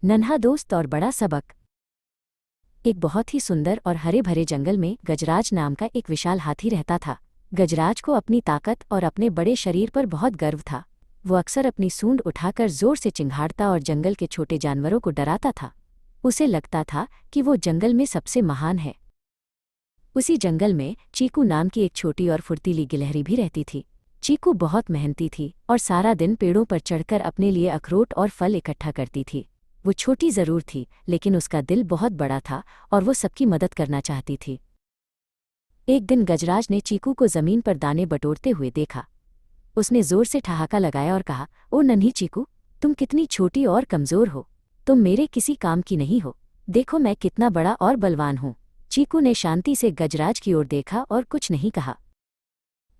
नन्हा दोस्त और बड़ा सबक। एक बहुत ही सुंदर और हरे भरे जंगल में गजराज नाम का एक विशाल हाथी रहता था। गजराज को अपनी ताकत और अपने बड़े शरीर पर बहुत गर्व था। वो अक्सर अपनी सूंड उठाकर जोर से चिंघाड़ता और जंगल के छोटे जानवरों को डराता था। उसे लगता था कि वो जंगल में सबसे महान है। उसी जंगल में चीकू नाम की एक छोटी और फुर्तीली गिलहरी भी रहती थी। चीकू बहुत मेहनती थी और सारा दिन पेड़ों पर चढ़कर अपने लिए अखरोट और फल इकट्ठा करती थी। वो छोटी जरूर थी, लेकिन उसका दिल बहुत बड़ा था और वो सबकी मदद करना चाहती थी। एक दिन गजराज ने चीकू को जमीन पर दाने बटोरते हुए देखा। उसने जोर से ठहाका लगाया और कहा, ओ नन्ही चीकू, तुम कितनी छोटी और कमजोर हो। तुम मेरे किसी काम की नहीं हो। देखो मैं कितना बड़ा और बलवान हूँ। चीकू ने शांति से गजराज की ओर देखा और कुछ नहीं कहा।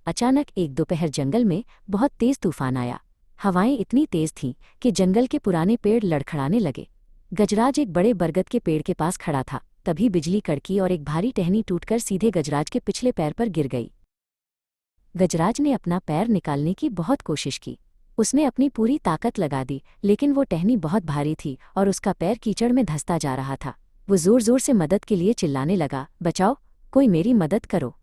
अचानक एक दोपहर जंगल में बहुत तेज तूफान आया। हवाएं इतनी तेज थीं कि जंगल के पुराने पेड़ लड़खड़ाने लगे। गजराज एक बड़े बरगद के पेड़ के पास खड़ा था। तभी बिजली कड़की और एक भारी टहनी टूटकर सीधे गजराज के पिछले पैर पर गिर गई। गजराज ने अपना पैर निकालने की बहुत कोशिश की। उसने अपनी पूरी ताकत लगा दी, लेकिन वो टहनी बहुत भारी थी और उसका पैर कीचड़ में धंसता जा रहा था। वो जोर जोर से मदद के लिए चिल्लाने लगा, बचाओ, कोई मेरी मदद करो।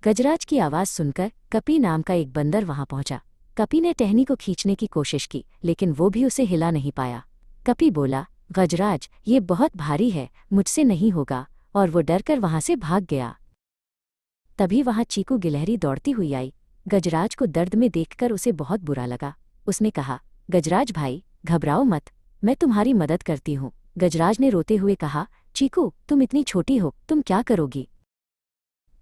गजराज की आवाज़ सुनकर कपी नाम का एक बंदर वहां पहुंचा। कपी ने टहनी को खींचने की कोशिश की, लेकिन वो भी उसे हिला नहीं पाया। कपी बोला, गजराज, ये बहुत भारी है, मुझसे नहीं होगा, और वो डरकर वहां से भाग गया। तभी वहां चीकू गिलहरी दौड़ती हुई आई। गजराज को दर्द में देखकर उसे बहुत बुरा लगा। उसने कहा, गजराज भाई, घबराओ मत, मैं तुम्हारी मदद करती हूँ। गजराज ने रोते हुए कहा, चीकू, तुम इतनी छोटी हो, तुम क्या करोगी।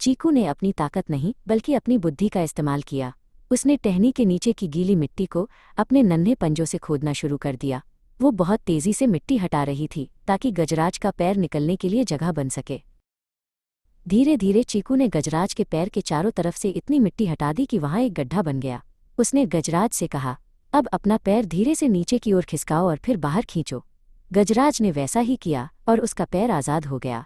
चीकू ने अपनी ताकत नहीं बल्कि अपनी बुद्धि का इस्तेमाल किया। उसने टहनी के नीचे की गीली मिट्टी को अपने नन्हे पंजों से खोदना शुरू कर दिया। वो बहुत तेजी से मिट्टी हटा रही थी ताकि गजराज का पैर निकलने के लिए जगह बन सके। धीरे धीरे चीकू ने गजराज के पैर के चारों तरफ से इतनी मिट्टी हटा दी कि वहां एक गड्ढा बन गया। उसने गजराज से कहा, अब अपना पैर धीरे से नीचे की ओर खिसकाओ और फिर बाहर खींचो। गजराज ने वैसा ही किया और उसका पैर आज़ाद हो गया।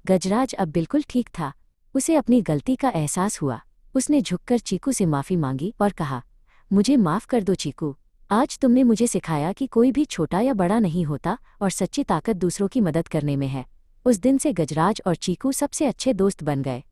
गजराज अब बिल्कुल ठीक था। उसे अपनी गलती का एहसास हुआ। उसने झुककर चीकू से माफ़ी मांगी और कहा, मुझे माफ़ कर दो चीकू। आज तुमने मुझे सिखाया कि कोई भी छोटा या बड़ा नहीं होता और सच्ची ताकत दूसरों की मदद करने में है। उस दिन से गजराज और चीकू सबसे अच्छे दोस्त बन गए।